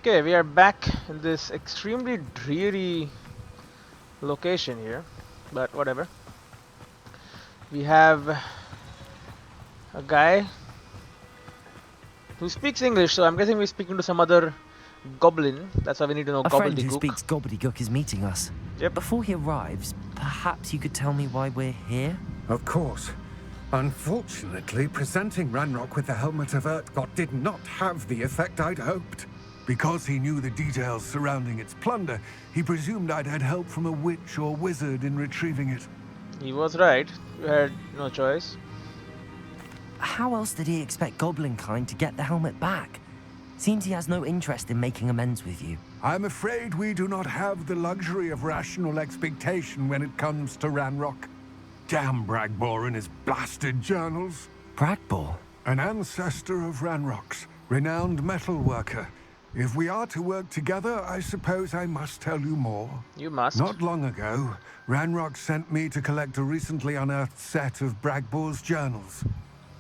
Okay, we are back in this extremely dreary location here, but whatever. We have a guy who speaks English, so I'm guessing we're speaking to some other goblin. That's why we need to know A friend who gobbledygook. speaks gobbledygook is meeting us. Yep. Before he arrives, perhaps you could tell me why we're here? Of course. Unfortunately, presenting Ranrock with the Helmet of Urtkot did not have the effect I'd hoped. Because he knew the details surrounding its plunder, he presumed I'd had help from a witch or wizard in retrieving it. He was right. You had no choice. How else did he expect Goblinkind to get the helmet back? Seems he has no interest in making amends with you. I'm afraid we do not have the luxury of rational expectation when it comes to Ranrock. Damn Bragbor and his blasted journals. Bragbor? An ancestor of Ranrock's, renowned metal worker. If we are to work together, I suppose I must tell you more. You must. Not long ago, Ranrock sent me to collect a recently unearthed set of Bragbor's journals.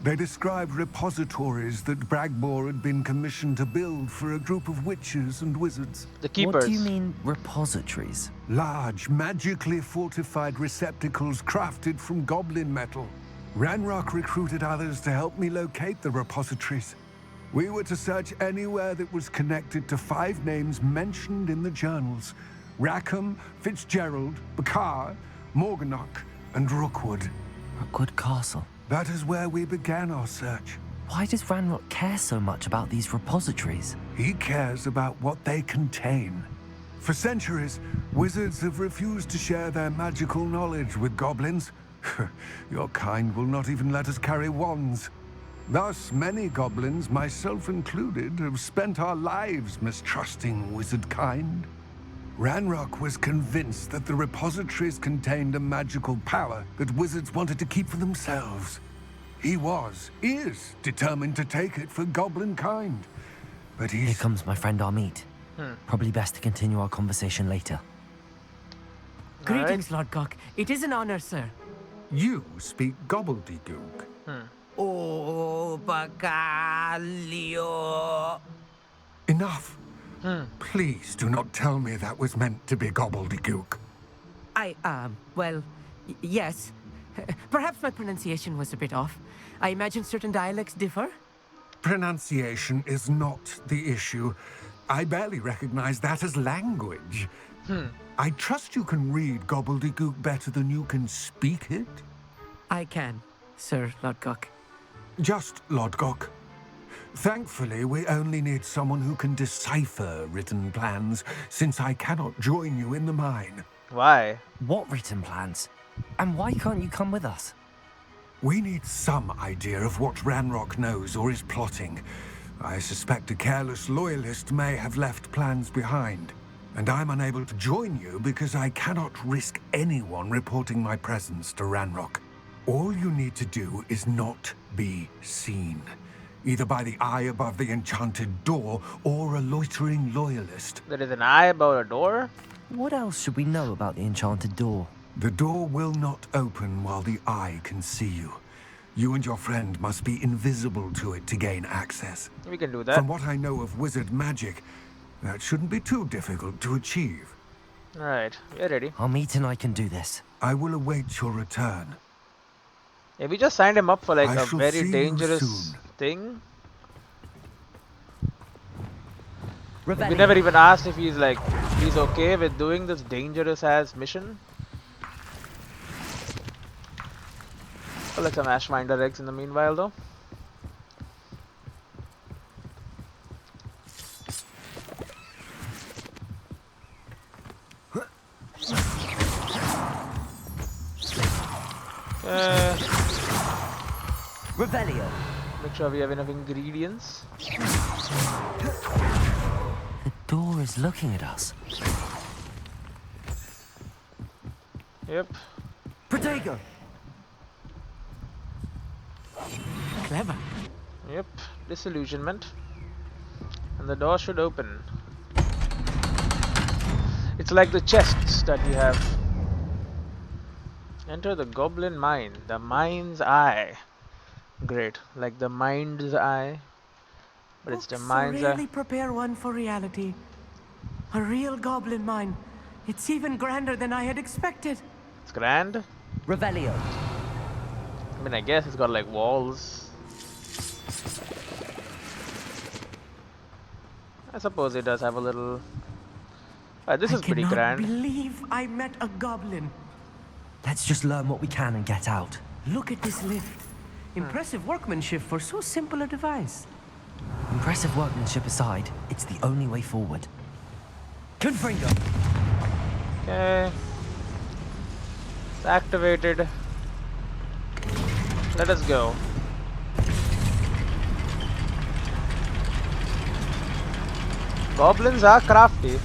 They described repositories that Bragbor had been commissioned to build for a group of witches and wizards. The keepers. What do you mean, repositories? Large, magically fortified receptacles crafted from goblin metal. Ranrock recruited others to help me locate the repositories. We were to search anywhere that was connected to 5 names mentioned in the journals: Rackham, Fitzgerald, Bakar, Morganach, and Rookwood. Rookwood Castle. That is where we began our search. Why does Ranrock care so much about these repositories? He cares about what they contain. For centuries, wizards have refused to share their magical knowledge with goblins. Your kind will not even let us carry wands. Thus, many goblins, myself included, have spent our lives mistrusting wizard kind. Ranrock was convinced that the repositories contained a magical power that wizards wanted to keep for themselves. He is determined to take it for goblin kind. But Here comes my friend Armid. Probably best to continue our conversation later. Greetings, Lord Cock. It is an honor, sir. You speak gobbledygook. Oh, Bacalio. Enough. Please do not tell me that was meant to be gobbledygook. Well, yes. Perhaps my pronunciation was a bit off. I imagine certain dialects differ. Pronunciation is not the issue. I barely recognize that as language. I trust you can read gobbledygook better than you can speak it? I can, Sir Lord Cock. Just Lodgok. Thankfully, we only need someone who can decipher written plans, since I cannot join you in the mine. Why? What written plans? And why can't you come with us? We need some idea of what Ranrock knows or is plotting. I suspect a careless loyalist may have left plans behind. And I'm unable to join you because I cannot risk anyone reporting my presence to Ranrock. All you need to do is not be seen. Either by the eye above the enchanted door, or a loitering loyalist. There is an eye above a door? What else should we know about the enchanted door? The door will not open while the eye can see you. You and your friend must be invisible to it to gain access. We can do that. From what I know of wizard magic, that shouldn't be too difficult to achieve. Alright, we're ready. Armid and I can do this. I will await your return. Yeah, we just signed him up for like I a shall very see you dangerous soon. thing. We Rebellion. never even asked if he's okay with doing this dangerous ass mission. Collect some Ashminder eggs in the meanwhile though. Rebellion. Make sure we have enough ingredients. The door is looking at us. Yep. Protego. Clever. Yep. Disillusionment. And the door should open. It's like the chests that we have. Enter the goblin mine. The mind's eye. Great. Like the mind's eye. But it's the Books so mines. rarely prepare one for reality. A real goblin mine. It's even grander than I had expected. It's grand. Revelio. I mean, I guess it's got like walls. I suppose it does have a little. This I is pretty cannot grand. believe I met a goblin. Let's just learn what we can and get out. Look at this lift. Impressive workmanship for so simple a device. Impressive workmanship aside, it's the only way forward. Confringo. Okay. It's activated. Let us go. Goblins are crafty.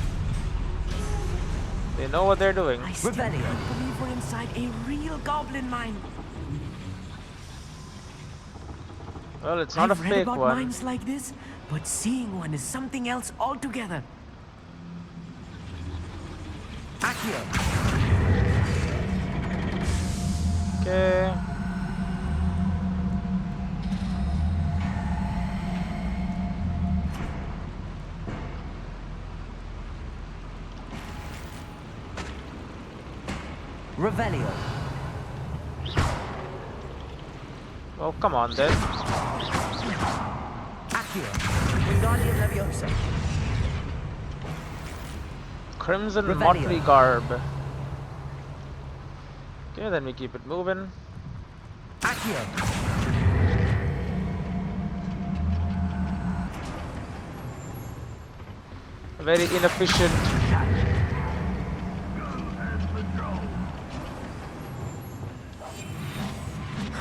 They know what they're doing. I still can't believe we're inside a real goblin mine. Well, it's not I've a read fake about one. mines like this, but seeing one is something else altogether. Accio. Okay. Revelio. Oh, come on then. Accio. Wingardium Leviosa. Crimson Revelio. motley garb. Okay, then we keep it moving. Accio. Very inefficient.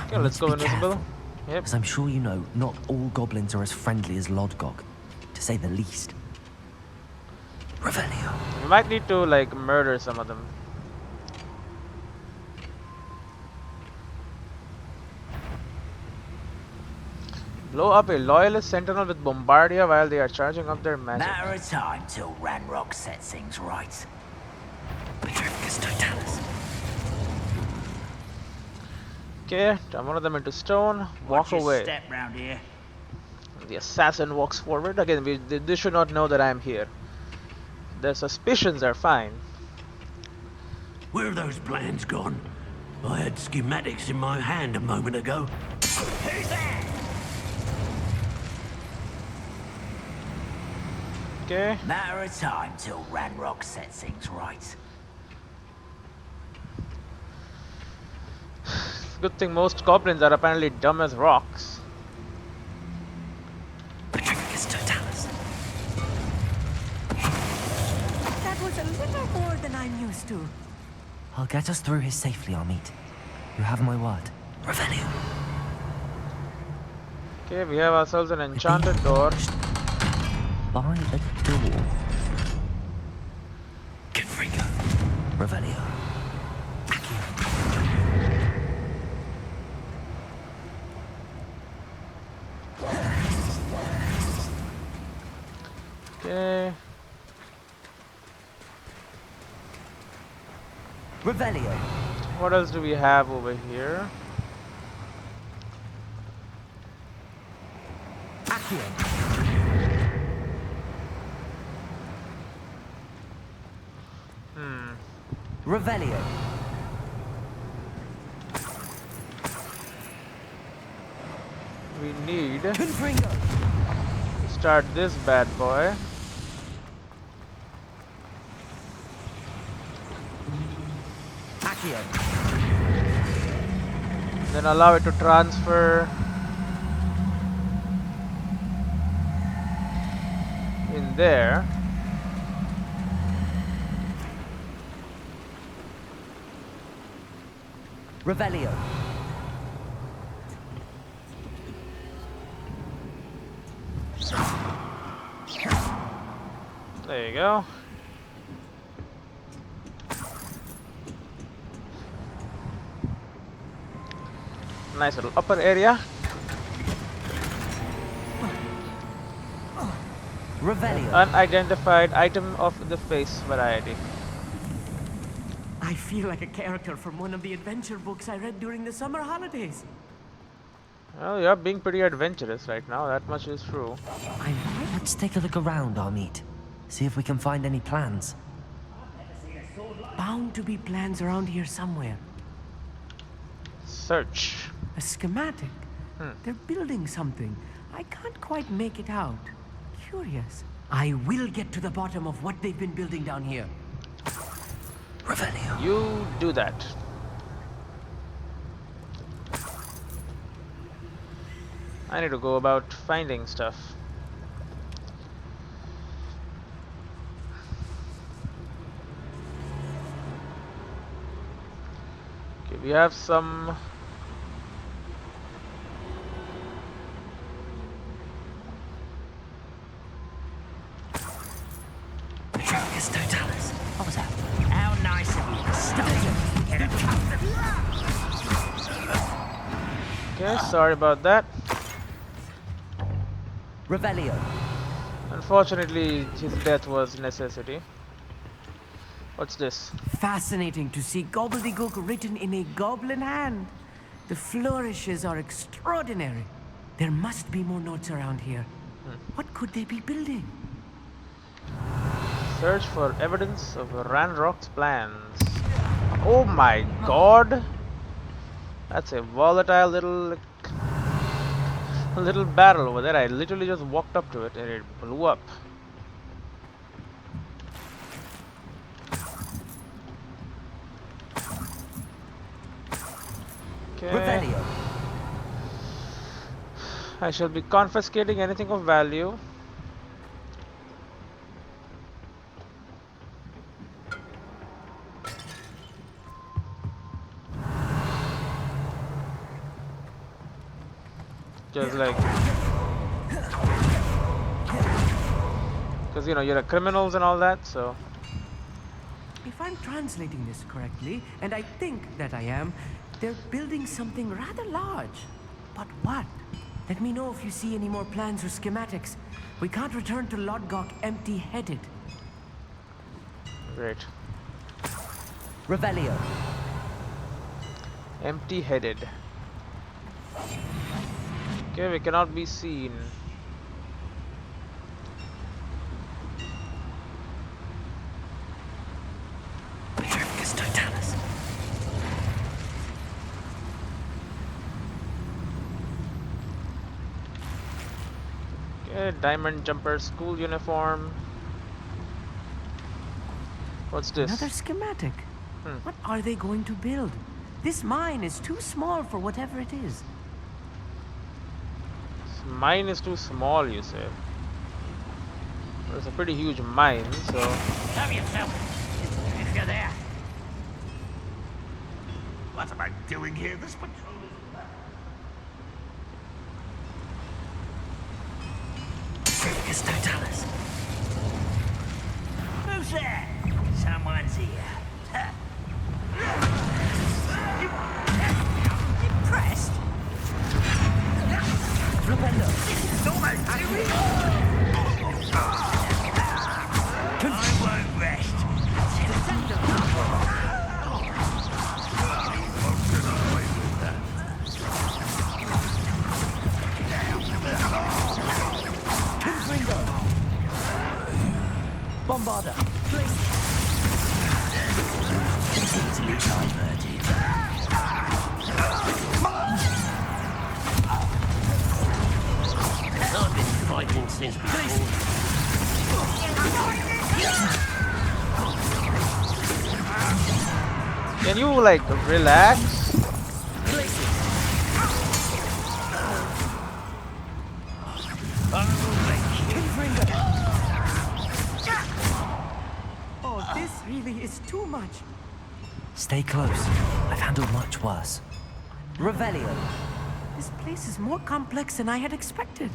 Okay, let's go Be invisible. careful, Yep. as I'm sure you know, not all goblins are as friendly as Lodgok, to say the least. Revelio. We might need to like murder some of them. Blow up a loyalist sentinel with Bombardia while they are charging up their magic. Matter of time till Ranrock sets things right. Petrificus Totalis. Okay, turn one of them into stone. Walk Watch your away. step round here. The assassin walks forward. Again, they should not know that I am here. Their suspicions are fine. Where are those plans gone? I had schematics in my hand a moment ago. Who's there? Okay. Matter of time till Ranrock sets things right. Good thing most goblins are apparently dumb as rocks. Petrificus Totalis. That was a little more than I'm used to. I'll get us through here safely, Armit. You have my word. Revelio. Okay, we have ourselves an enchanted door. By a door. Confringo. Revelio. Okay. Revelio. What else do we have over here? Accio. Revelio. We need to Confringo. start this bad boy. Accio. Then allow it to transfer in there. Revelio. There you go. Nice little upper area. Revelio. Unidentified item of the face variety. I feel like a character from one of the adventure books I read during the summer holidays. Well, you're being pretty adventurous right now, that much is true. Let's take a look around, Hogsmeade. See if we can find any plans. Bound to be plans around here somewhere. Search. A schematic. They're building something. I can't quite make it out. Curious. I will get to the bottom of what they've been building down here. Revelio. You do that. I need to go about finding stuff. Okay, we have some. Petricus Totalis. What was that? How nice of you to stop and get a Okay, sorry about that. Revelio. Unfortunately, his death was necessity. What's this? Fascinating to see gobbledygook written in a goblin hand. The flourishes are extraordinary. There must be more notes around here. What could they be building? Search for evidence of Ranrock's plans. Oh my god! That's a volatile little barrel over there. I literally just walked up to it and it blew up. Okay. Revelio. I shall be confiscating anything of value. Just like, because you know you're criminals and all that, so If I'm translating this correctly, and I think that I am, they're building something rather large. But what? Let me know if you see any more plans or schematics. We can't return to Lodgok empty-headed. great. Revelio. Empty-headed. Okay, we cannot be seen. Petricus Totalis. Okay, diamond jumper school uniform. What's this? Another schematic. What are they going to build? This mine is too small for whatever it is. Mine is too small, you say? Well, it's a pretty huge mine, so Help yourself, if you're there. What am I doing here? This patrol is back. Petricus Totalis. Who's there? Someone's here. Huh. Impressed? Revelio. It's almost doing. I won't rest until it's under. Bombarder. Please. This needs to be diverted. I've been fighting since before. can you like relax? Oh, this really is too much. Stay close. I've handled much worse. Revelio. This place is more complex than I had expected.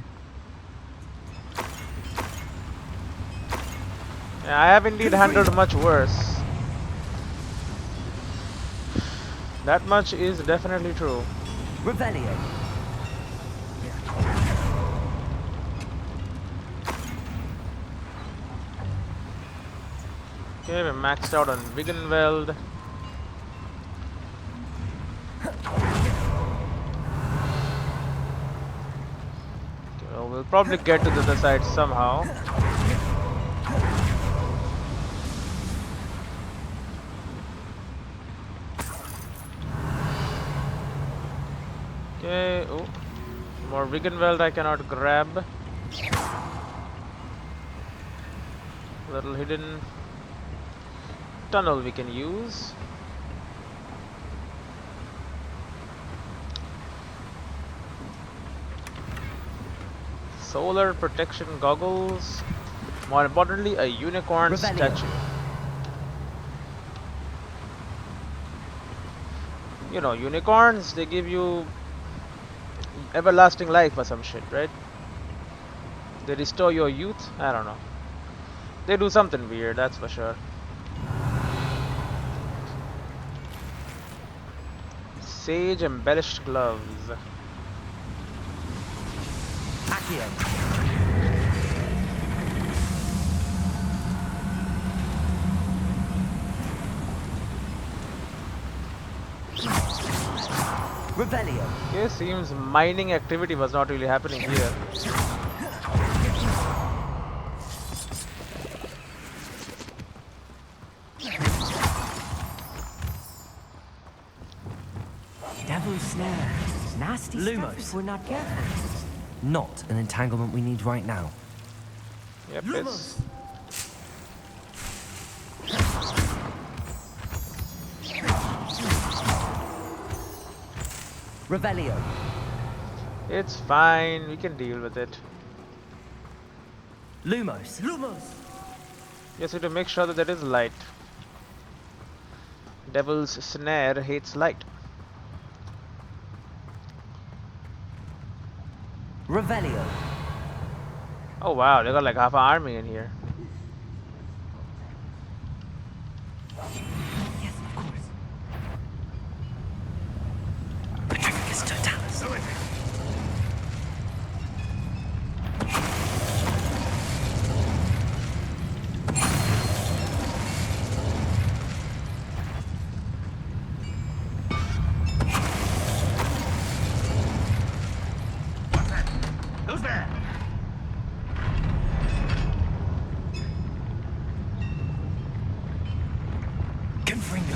Yeah, I have indeed handled much worse. That much is definitely true. Revelio. Okay, we're maxed out on Wiggenweld. Probably get to the other side somehow. Okay, oh, more Wiggenweld I cannot grab. Little hidden tunnel we can use. Solar protection goggles. More importantly, a unicorn statue. You know, unicorns, they give you everlasting life or some shit, right? They restore your youth? I don't know. They do something weird, that's for sure. Sage embellished gloves. Revelio. Okay, seems mining activity was not really happening here. Devil's snare. Nasty stuff if we're not careful. Not an entanglement we need right now. Yep, it's Revelio. it's fine, we can deal with it. Lumos. Just need to make sure that there is light. Devil's snare hates light. Revelio. Oh wow, they got like half an army in here. Yes, of course. Petrificus totalis. Who's there? Confringo.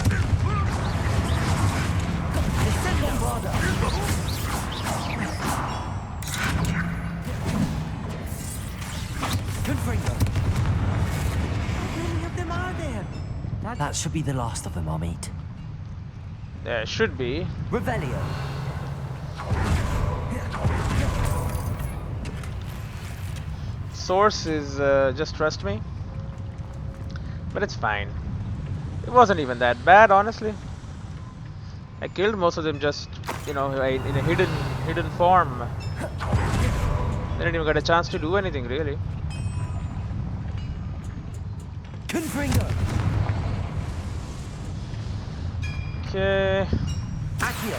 Confringo. How many of them are there? That should be the last of them, Hogsmeade. There should be. Revelio. Source is just trust me. But it's fine. It wasn't even that bad, honestly. I killed most of them just, you know, in a hidden form. They didn't even get a chance to do anything, really. Confringo. Okay. Accio.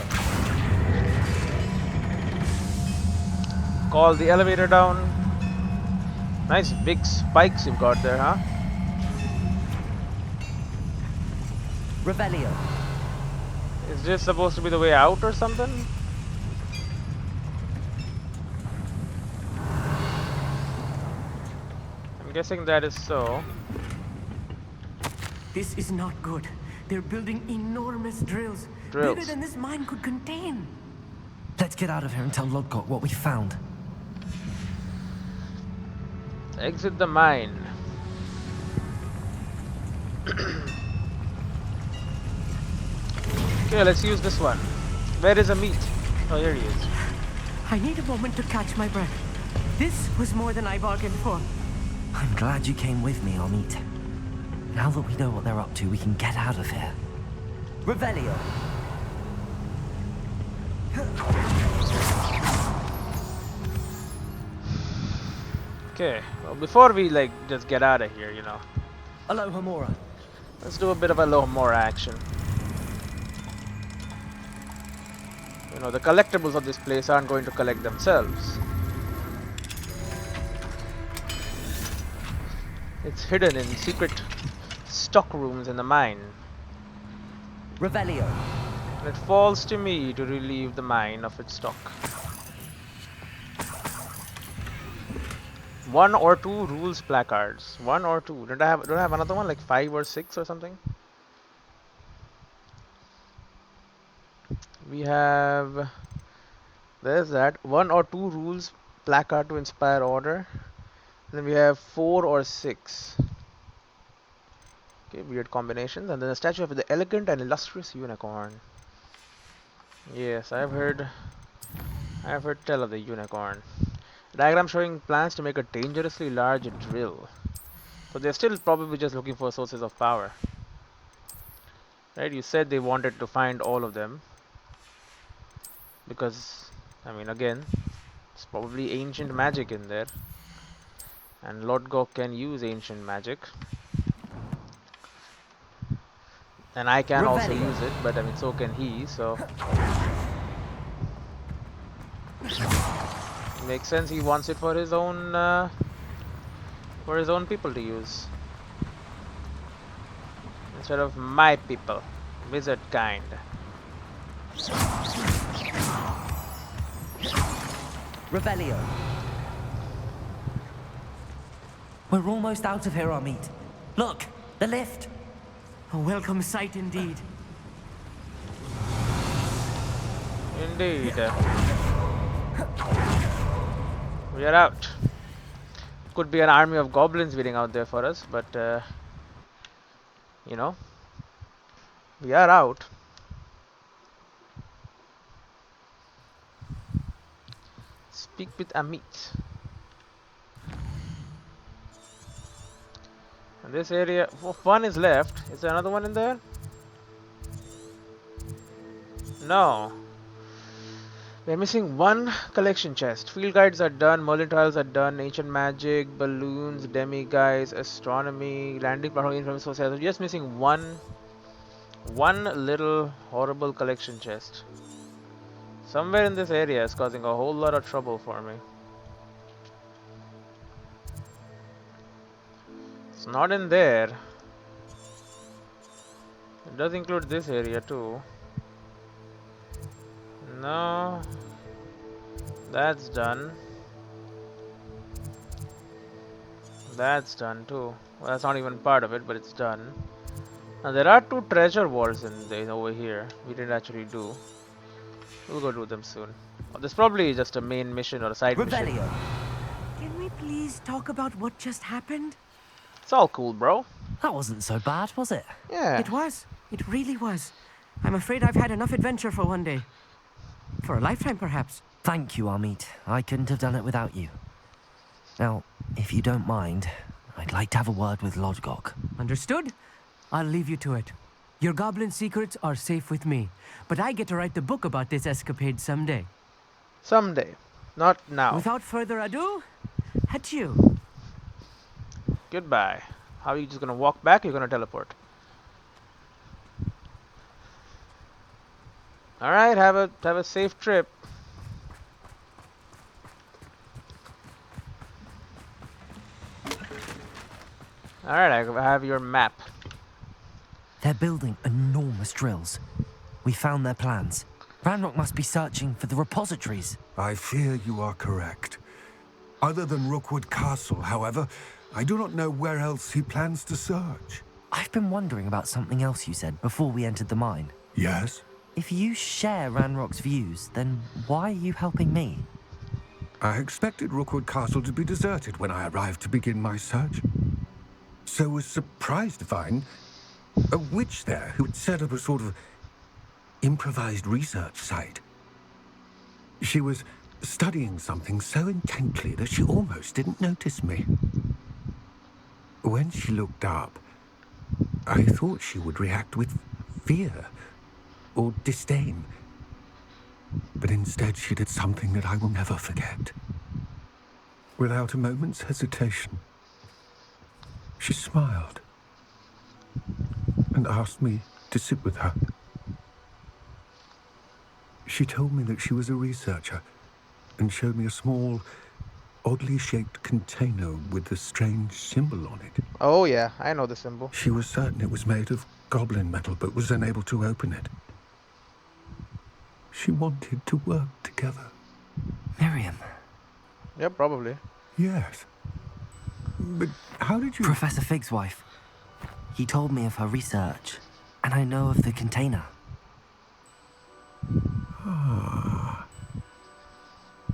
Call the elevator down. Nice big spikes you've got there, huh? Revelio. Is this supposed to be the way out or something? I'm guessing that is so. This is not good. They're building enormous drills. Drills. Bigger than this mine could contain. Let's get out of here and tell Lodgok what we found. Exit the mine. Okay, let's use this one. Where is Amit? Oh, here he is. I need a moment to catch my breath. This was more than I bargained for. I'm glad you came with me, Hogsmeade. Now that we know what they're up to, we can get out of here. Revelio. Okay, well, before we like just get out of here, you know, Alohomora. let's do a bit of a little more action. You know, the collectibles of this place aren't going to collect themselves. It's hidden in secret stock rooms in the mine. Revelio. And it falls to me to relieve the mine of its stock. 1 or 2 rules placards. 1 or 2. Don't I have another one like 5 or 6 or something? We have, there's that 1 or 2 rules placard to inspire order. And then we have 4 or 6. Okay, weird combinations. And then a statue of the elegant and illustrious unicorn. Yes, I've heard tell of the unicorn. Diagram showing plans to make a dangerously large drill. So they're still probably just looking for sources of power. Right? You said they wanted to find all of them. Because, I mean, again, it's probably ancient magic in there. And Lord Gok can use ancient magic. And I can also Revelio. use it, but I mean, so can he, so... Makes sense, he wants it for his own people to use. Instead of my people. Wizard kind. Revelio. We're almost out of here, Hogsmeade. Look, the lift. A welcome sight indeed. Indeed. We are out. Could be an army of goblins waiting out there for us, but you know, we are out. Speak with Amit. And this area, one is left. Is there another one in there? No. We're missing one collection chest. Field guides are done, Merlin trials are done, ancient magic, balloons, demi-guides, astronomy, landing platform, infamous society. We're just missing one little horrible collection chest. Somewhere in this area is causing a whole lot of trouble for me. It's not in there. It does include this area too. No. That's done. That's done too. Well, that's not even part of it, but it's done. Now there are 2 treasure vaults over here. We didn't actually do. We'll go do them soon. Well, this probably is just a main mission or a side mission. Revelio. Can we please talk about what just happened? It's all cool, bro. That wasn't so bad, was it? Yeah. It was. It really was. I'm afraid I've had enough adventure for one day. For a lifetime, perhaps. Thank you, Hogsmeade. I couldn't have done it without you. Now, if you don't mind, I'd like to have a word with Lord Gok. Understood? I'll leave you to it. Your goblin secrets are safe with me, but I get to write the book about this escapade someday. Someday. Not now. Without further ado, adieu. Goodbye. How are you just gonna walk back? Or you're gonna teleport. Alright, have a safe trip. Alright, I have your map. They're building enormous drills. We found their plans. Ranrock must be searching for the repositories. I fear you are correct. Other than Rookwood Castle, however, I do not know where else he plans to search. I've been wondering about something else you said before we entered the mine. Yes? If you share Ranrock's views, then why are you helping me? I expected Rookwood Castle to be deserted when I arrived to begin my search. So was surprised to find a witch there who had set up a sort of improvised research site. She was studying something so intently that she almost didn't notice me. When she looked up, I thought she would react with fear or disdain. But instead she did something that I will never forget. Without a moment's hesitation, she smiled and asked me to sit with her. She told me that she was a researcher and showed me a small, oddly shaped container with a strange symbol on it. Oh yeah, I know the symbol. She was certain it was made of goblin metal, but was unable to open it. She wanted to work together. Miriam. Yeah, probably. Yes. But how did you... Professor Fig's wife. He told me of her research, and I know of the container.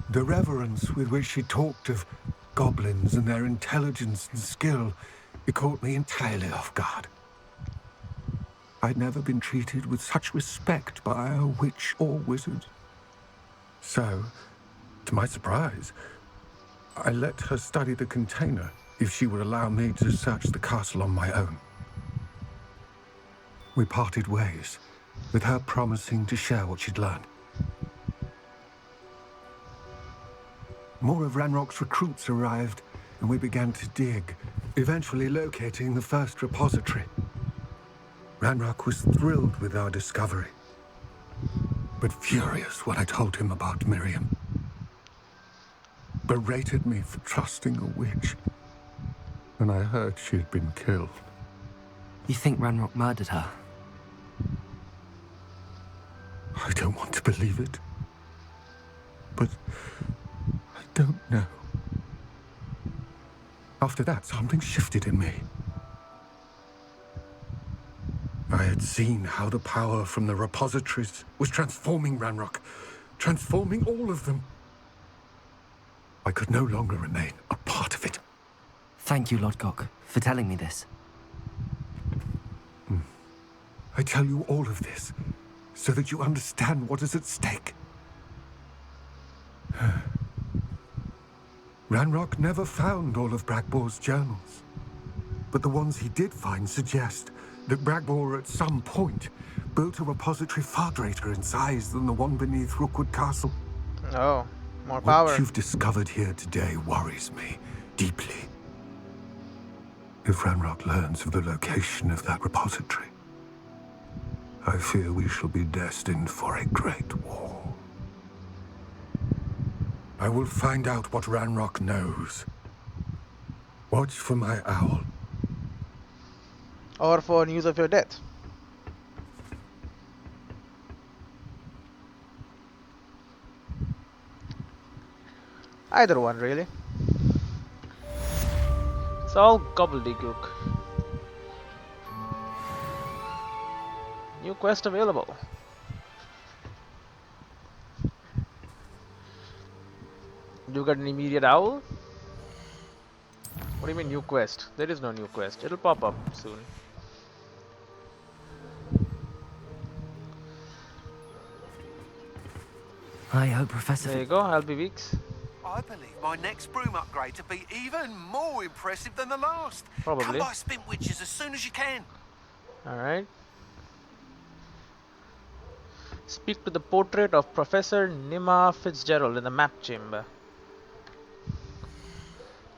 The reverence with which she talked of goblins and their intelligence and skill, it caught me entirely off guard. I'd never been treated with such respect by a witch or wizard. So, to my surprise, I let her study the container if she would allow me to search the castle on my own. We parted ways, with her promising to share what she'd learned. More of Ranrock's recruits arrived, and we began to dig, eventually locating the first repository. Ranrock was thrilled with our discovery, but furious when I told him about Miriam. Berated me for trusting a witch, and I heard she had been killed. You think Ranrock murdered her? I don't want to believe it, but I don't know. After that, something shifted in me. I had seen how the power from the repositories was transforming Ranrock, transforming all of them. I could no longer remain a part of it. Thank you, Lodgok, for telling me this. I tell you all of this so that you understand what is at stake. Ranrock never found all of Bragbor's journals, but the ones he did find suggest that Bragbor at some point built a repository far greater in size than the one beneath Rookwood Castle. Oh, more power. What you've discovered here today worries me deeply. If Ranrock learns of the location of that repository, I fear we shall be destined for a great war. I will find out what Ranrock knows. Watch for my owl. Or for news of your death. Either one, really. It's all gobbledygook. New quest available. Do you get an immediate owl? What do you mean new quest? There is no new quest. It'll pop up soon. I hope Professor There you go, I'll be weeks. I believe my next broom upgrade to be even more impressive than the last. Probably. Come by Spintwitches as soon as you can. Alright. Speak to the portrait of Professor Nima Fitzgerald in the map chamber.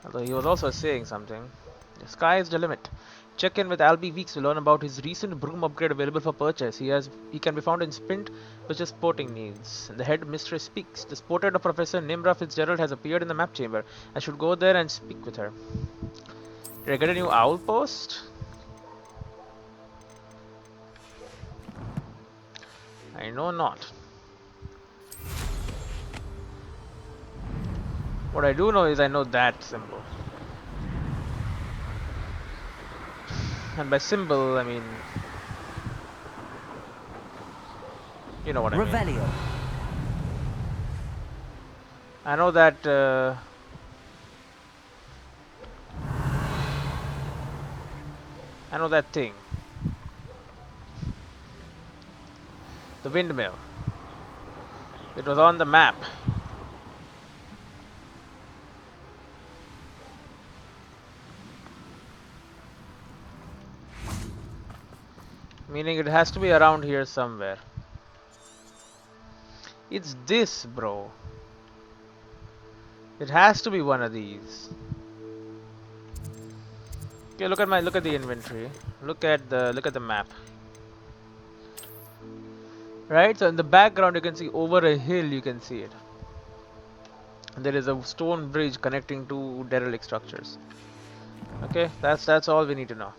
Although he was also saying something. The sky is the limit. Check in with Albie Weeks to learn about his recent broom upgrade available for purchase. He can be found in Spint, which is sporting needs. And the head mistress speaks. The portrait of Professor Nimra Fitzgerald has appeared in the map chamber. I should go there and speak with her. Did I get a new owl post? I know not. What I do know is I know that symbol. And by symbol, I mean... You know what I mean. Revelio. I know that... I know that thing. The windmill. It was on the map. Meaning it has to be around here somewhere. It's this, bro. It has to be one of these. Okay, look at the inventory. Look at the map. Right? So in the background you can see over a hill, you can see it. And there is a stone bridge connecting two derelict structures. Okay, that's all we need to know.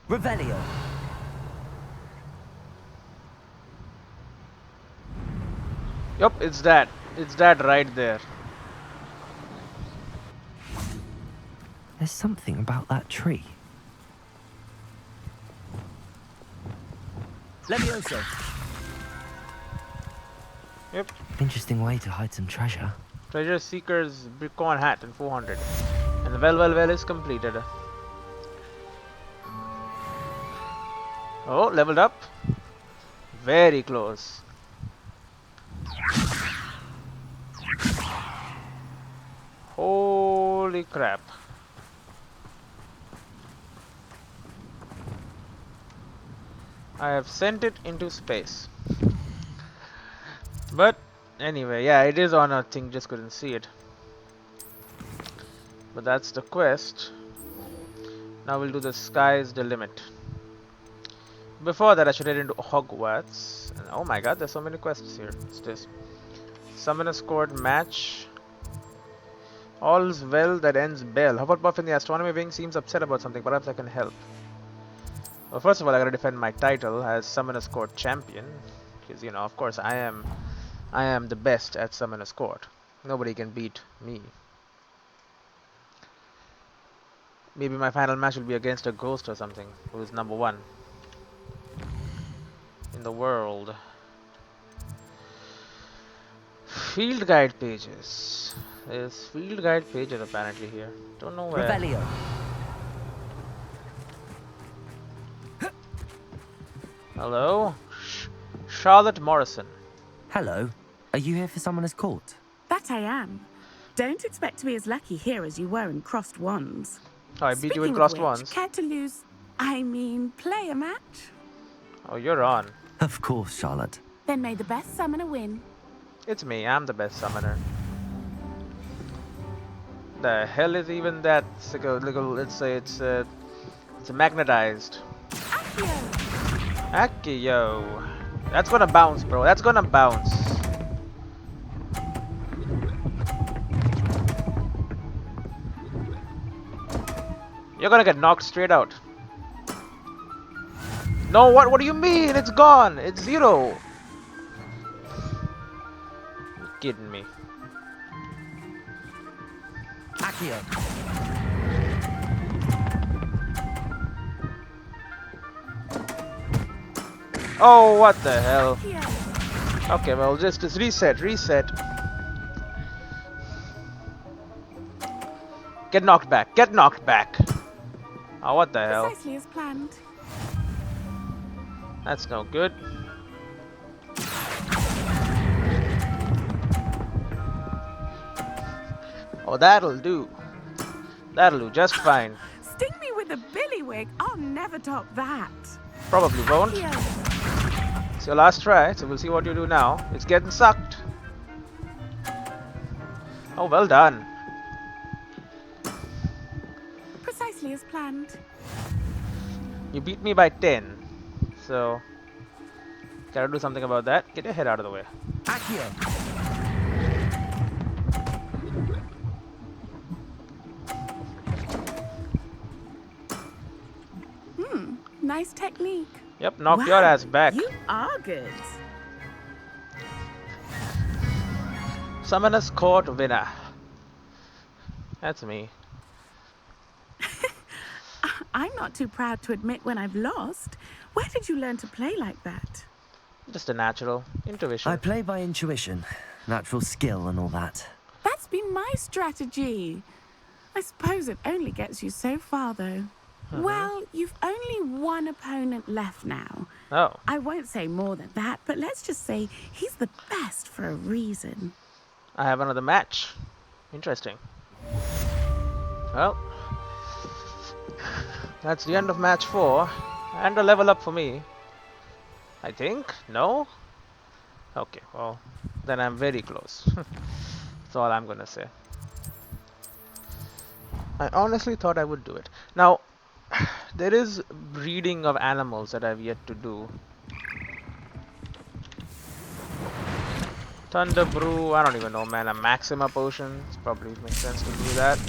Revelio. Yup, it's that. It's that right there. There's something about that tree. Levioso. Yep. Interesting way to hide some treasure. Treasure Seeker's Brickcorn hat in 400. And well is completed. Oh, leveled up. Very close. Holy crap. I have sent it into space. But anyway, yeah, it is on a thing, just couldn't see it. But that's the quest. Now we'll do the sky's the limit. Before that, I should head into Hogwarts. And oh my god, there's so many quests here. What's this? Summon a scored match. All's well that ends well. Hufflepuff in the astronomy wing seems upset about something. Perhaps I can help. Well, first of all, I gotta defend my title as Summoner's Court champion. Because, you know, of course, I am the best at Summoner's Court. Nobody can beat me. Maybe my final match will be against a ghost or something, who is number 1 in the world. Field guide pages. There's field guide pages apparently here. Don't know where. Revelio. Hello? Charlotte Morrison. Hello. Are you here for Summoner's Court? That I am. Don't expect to be as lucky here as you were in Crossed Wands. Oh, I beat you in Speaking of Crossed which, Wands. care to lose? I mean, play a match? Oh, you're on. Of course, Charlotte. Then may the best summoner win. It's me, I'm the best summoner. The hell is even that? It's like a little, let's say it's magnetized. Accio! Accio. That's gonna bounce, bro. That's gonna bounce. You're gonna get knocked straight out. No, what do you mean? It's gone. It's 0. You're kidding me. Accio. Oh, what the hell? Accio! Okay, well, just reset. Get knocked back. Get knocked back. Oh, what the hell? Precisely as planned. That's no good. Oh, that'll do. That'll do just fine. Sting me with a billywig. I'll never top that. Probably won't. Accio! It's your last try, so we'll see what you do now. It's getting sucked. Oh, well done. Precisely as planned. You beat me by 10. So, gotta do something about that. Get your head out of the way. Accio. Nice technique. Yep, knock Wow, your ass back. You are good. Summoner's Court winner. That's me. I'm not too proud to admit when I've lost. Where did you learn to play like that? Just a natural intuition. I play by intuition, natural skill and all that. That's been my strategy. I suppose it only gets you so far, though. Well, you've only one opponent left now. Oh, I won't say more than that, but let's just say he's the best for a reason. I have another match. Interesting. Well, that's the end of match 4. And a level up for me. I think? No? Okay, well, then I'm very close. That's all I'm gonna say. I honestly thought I would do it. Now, there is breeding of animals that I've yet to do. Thunder Brew, I don't even know, man. A Maxima potion. It probably makes sense to do that.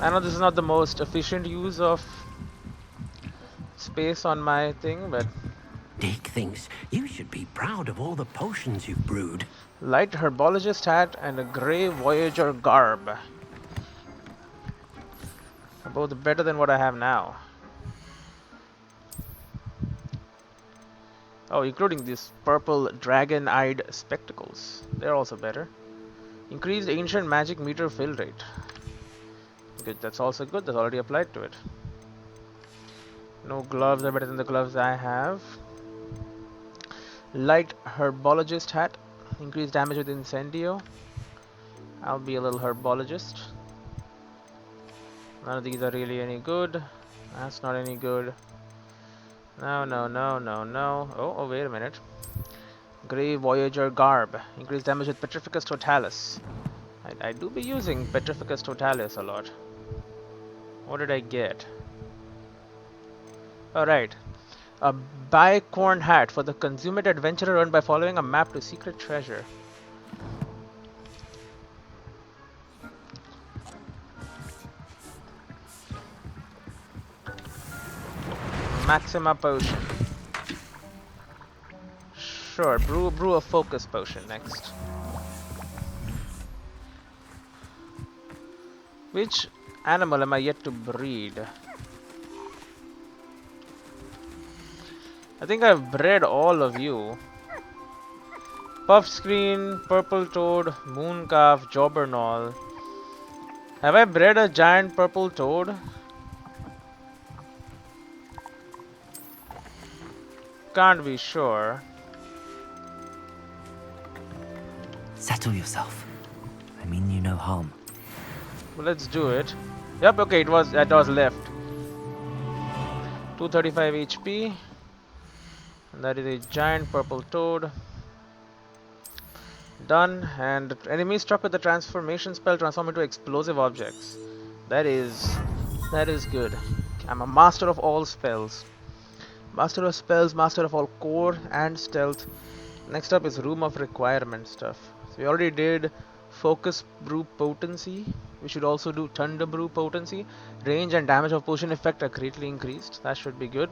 I know this is not the most efficient use of space on my thing, but Dick thinks you should be proud of all the potions you've brewed. light herbologist hat and a grey voyager garb. Both better than what I have now. Oh, including these purple dragon-eyed spectacles. They're also better. Increased ancient magic meter fill rate. Good, that's also good. That's already applied to it. No gloves are better than the gloves I have. Light herbologist hat. Increased damage with incendio. I'll be a little herbologist. None of these are really any good. That's not any good. No, no, no, no, no. Oh, wait a minute. Grey Voyager Garb. Increased damage with Petrificus Totalis. I do be using Petrificus Totalis a lot. What did I get? Alright. A bicorn hat for the consummate adventurer earned by following a map to secret treasure. Maxima potion. Sure, brew a focus potion next. Which animal am I yet to breed? I think I've bred all of you. Puff screen, purple toad, moon calf, jobbernall. Have I bred a giant purple toad? Can't be sure. Settle yourself. I mean you no harm. Well, let's do it. Yep, okay, that was left. 235 HP. And that is a giant purple toad. Done. And enemies struck with the transformation spell transform into explosive objects. That is good. I'm a master of all spells. Master of spells, master of all core and stealth. Next up is room of requirement stuff. So we already did focus brew potency. We should also do thunder brew potency. Range and damage of potion effect are greatly increased. That should be good.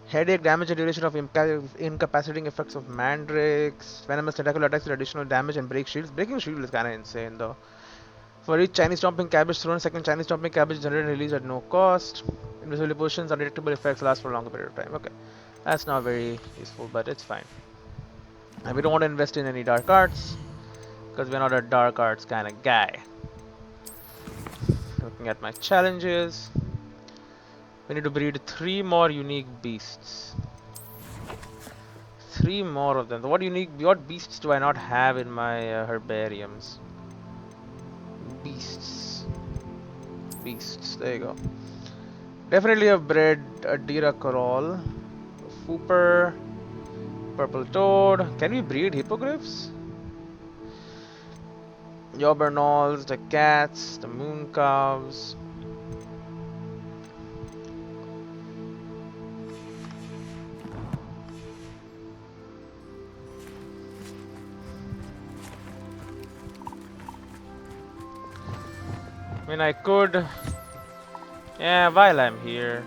Headache, damage and duration of incapacitating effects of mandrakes. Venomous tentacle attacks with additional damage and break shields. Breaking shield is kinda insane though. For each Chinese stomping cabbage thrown, second Chinese stomping cabbage generated and released at no cost. Invisible potions, undetectable effects last for a longer period of time. Okay. That's not very useful, but it's fine. And we don't want to invest in any dark arts, because we're not a dark arts kind of guy. Looking at my challenges. We need to breed 3 more unique beasts. 3 more of them. So what beasts do I not have in my herbariums? Beasts. There you go. Definitely have bred a Dira Coral, Fooper, Purple Toad. Can we breed hippogriffs? Jobbernalls, the cats, the moon calves. I mean, I could. Yeah, while I'm here.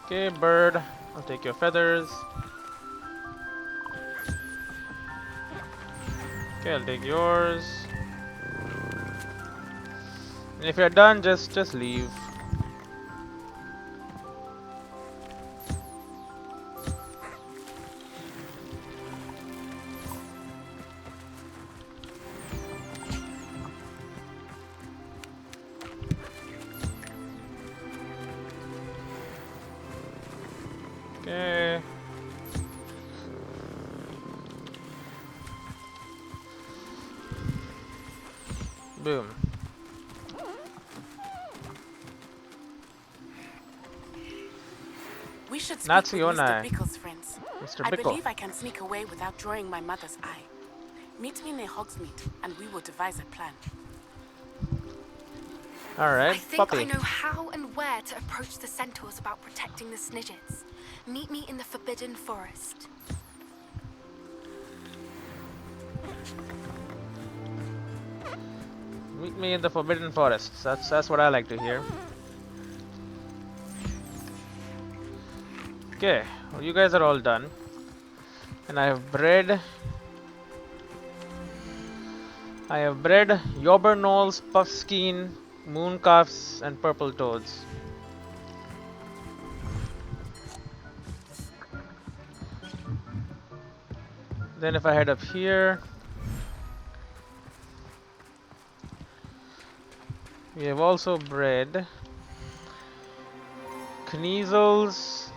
Okay, bird. I'll take your feathers. Okay, I'll take yours. And if you're done, just leave. Okay. Boom. We should speak Natsu with Mr. Yonai. Bickle's friends. Mr. I Bickle. believe I can sneak away without drawing my mother's eye. Meet me near Hogsmeade, and we will devise a plan. Alright, I think Poppy. I know how and where to approach the centaurs about protecting the Snidgets. Meet me in the Forbidden Forest. Meet me in the Forbidden Forest. That's what I like to hear. Okay, well, you guys are all done. And I have bred Yobernolls, Puffskein, Mooncalfs, and Purple Toads. Then if I head up here, we have also bred Kneazles,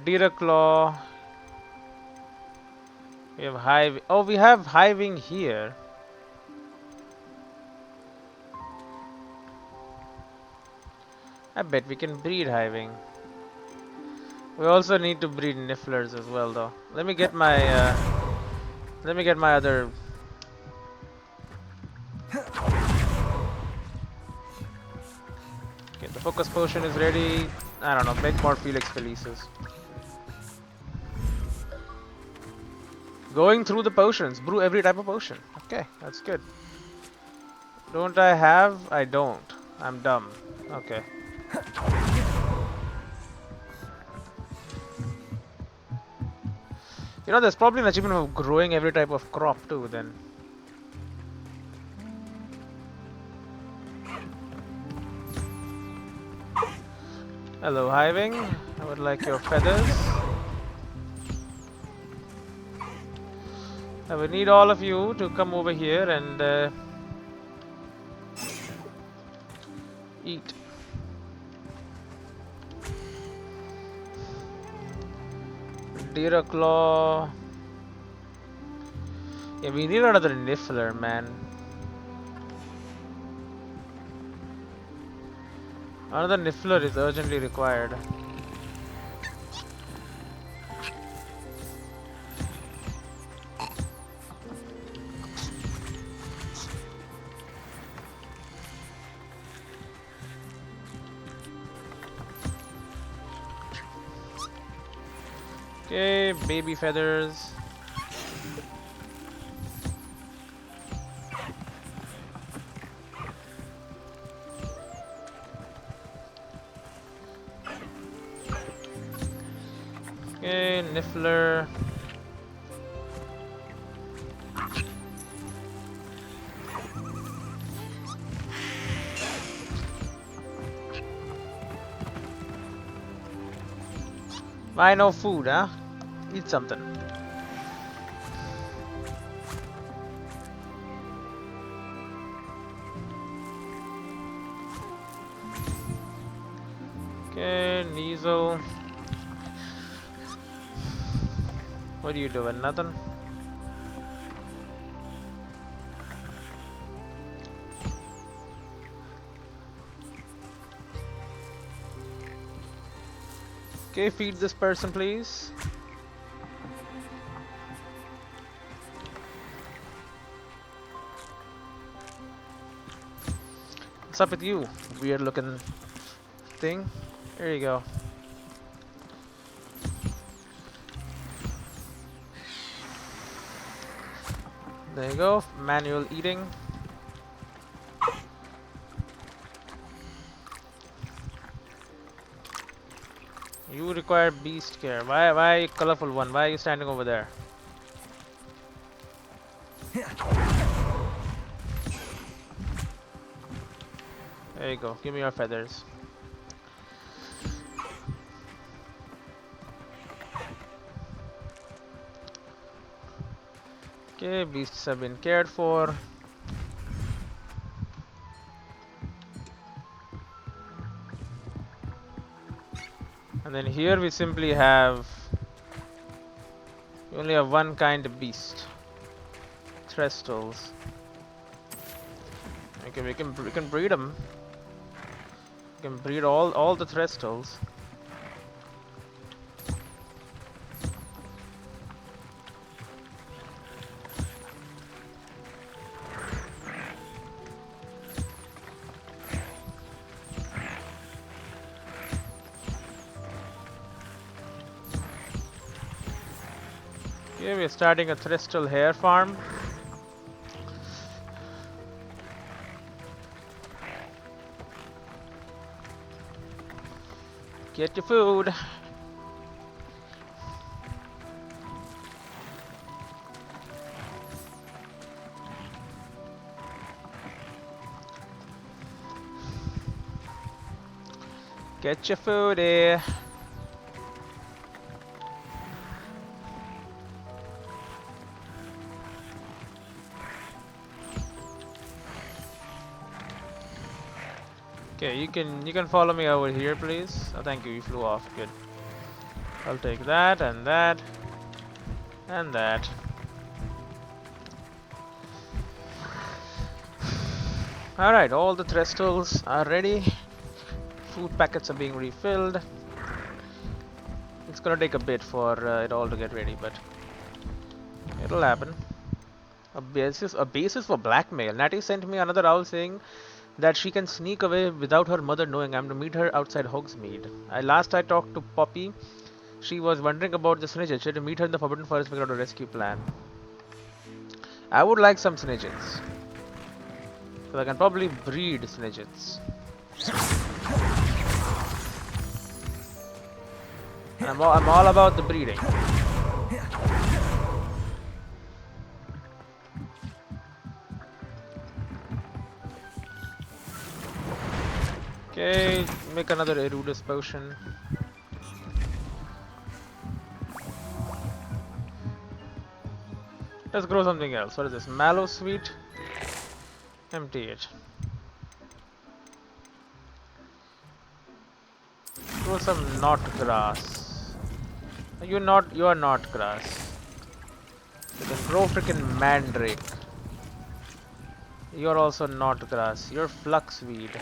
Deerclaw. We have hive. Oh, we have hiving here. I bet we can breed hiving. We also need to breed nifflers as well, though. Let me get my other. Okay, the focus potion is ready. I don't know, make more Felix Felices. Going through the potions, brew every type of potion. Okay, that's good. Don't I have? I don't. I'm dumb. Okay. You know, there's probably an achievement of growing every type of crop too, then. Hello, hiving. I would like your feathers. I would need all of you to come over here and eat. Deerclaw. Yeah, we need another niffler, man. Another niffler is urgently required. Okay, baby feathers. Okay, niffler. Why no food, huh? Eat something. Okay, Kneazle. What are you doing? Nothing? Okay, feed this person, please. What's up with you, weird looking thing? There you go. There you go, manual eating. You require beast care. Why you colorful one? Why are you standing over there? There you go, give me your feathers. Okay, beasts have been cared for. And then here we simply have, we only have one kind of beast. Threstols. Okay, we can breed them. We can breed all the Threstols. Okay, we're starting a Threstal hair farm. Get your food. Get your food here. Okay, you can follow me over here, please. Oh, thank you. You flew off. Good. I'll take that and that and that. All right, all the Threstals are ready. Food packets are being refilled. It's gonna take a bit for it all to get ready, but it'll happen. A basis for blackmail. Natty sent me another owl saying that she can sneak away without her mother knowing. I'm to meet her outside Hogsmeade. Last I talked to Poppy, she was wondering about the snitches. She had to meet her in the Forbidden Forest to figure out a rescue plan. I would like some snitches. So I can probably breed snitches. And I'm all about the breeding. Okay, make another Erudus potion. Let's grow something else. What is this? Mallow sweet? Empty it. Grow some knot grass. You are not grass. You can grow freaking mandrake. You're also not grass. You're fluxweed.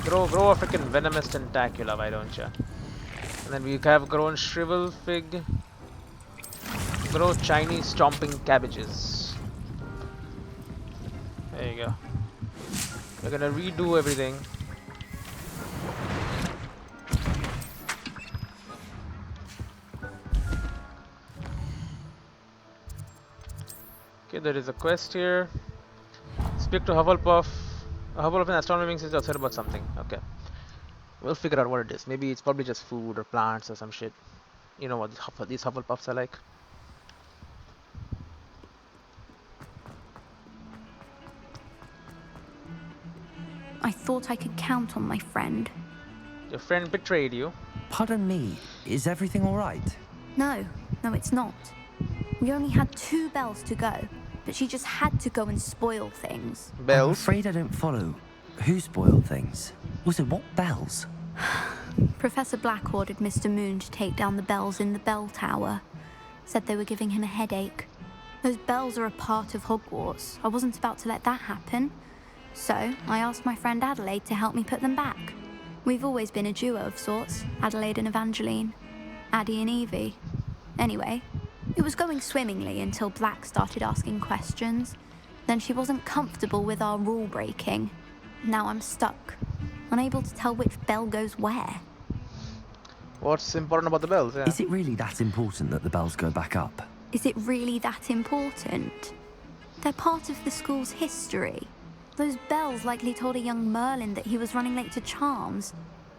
Grow a freaking venomous tentacula, why don't ya? And then we have grown shrivel fig. Grow Chinese stomping cabbages. There you go. We're gonna redo everything. Okay, there is a quest here. Speak to Hufflepuff. Hufflepuff and astronomy means he's upset about something. Okay. We'll figure out what it is. Maybe it's probably just food or plants or some shit. You know what these Hufflepuffs are like. I thought I could count on my friend. Your friend betrayed you. Pardon me, is everything all right? No, it's not. We only had 2 bells to go, but she just had to go and spoil things. I'm Bells? afraid I don't follow. Who spoiled things? Also, what bells? Professor Black ordered Mr. Moon to take down the bells in the bell tower. Said they were giving him a headache. Those bells are a part of Hogwarts. I wasn't about to let that happen. So, I asked my friend Adelaide to help me put them back. We've always been a duo of sorts, Adelaide and Evangeline. Addie and Evie. Anyway, it was going swimmingly until Black started asking questions. Then she wasn't comfortable with our rule breaking. Now I'm stuck, unable to tell which bell goes where. What's important about the bells? Yeah. Is it really that important that the bells go back up? Is it really that important? They're part of the school's history. Those bells likely told a young Merlin that he was running late to Charms,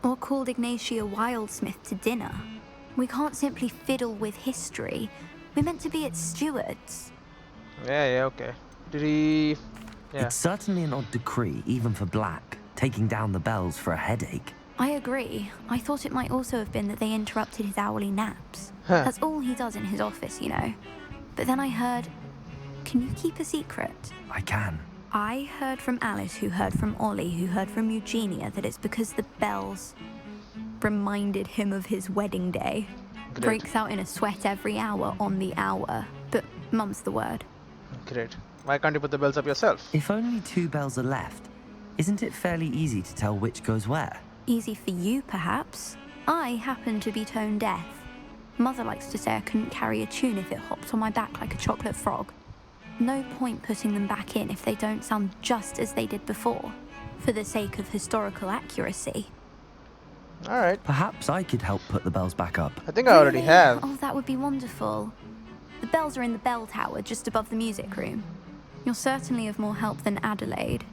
or called Ignatia Wildsmith to dinner. We can't simply fiddle with history. We're meant to be its stewards. Yeah, okay. Did he... Yeah. It's certainly an odd decree, even for Black, taking down the bells for a headache. I agree. I thought it might also have been that they interrupted his hourly naps. That's all he does in his office, you know. But then I heard... Can you keep a secret? I can. I heard from Alice, who heard from Ollie, who heard from Eugenia, that it's because the bells reminded him of his wedding day. Great. Breaks out in a sweat every hour on the hour. But mum's the word. Great. Why can't you put the bells up yourself? If only 2 bells are left, isn't it fairly easy to tell which goes where? Easy for you, perhaps. I happen to be tone deaf. Mother likes to say I couldn't carry a tune if it hopped on my back like a chocolate frog. No point putting them back in if they don't sound just as they did before, for the sake of historical accuracy. Alright. Perhaps I could help put the bells back up. I think I already Really? have. Oh, that would be wonderful. The bells are in the bell tower just above the music room. You're certainly of more help than Adelaide.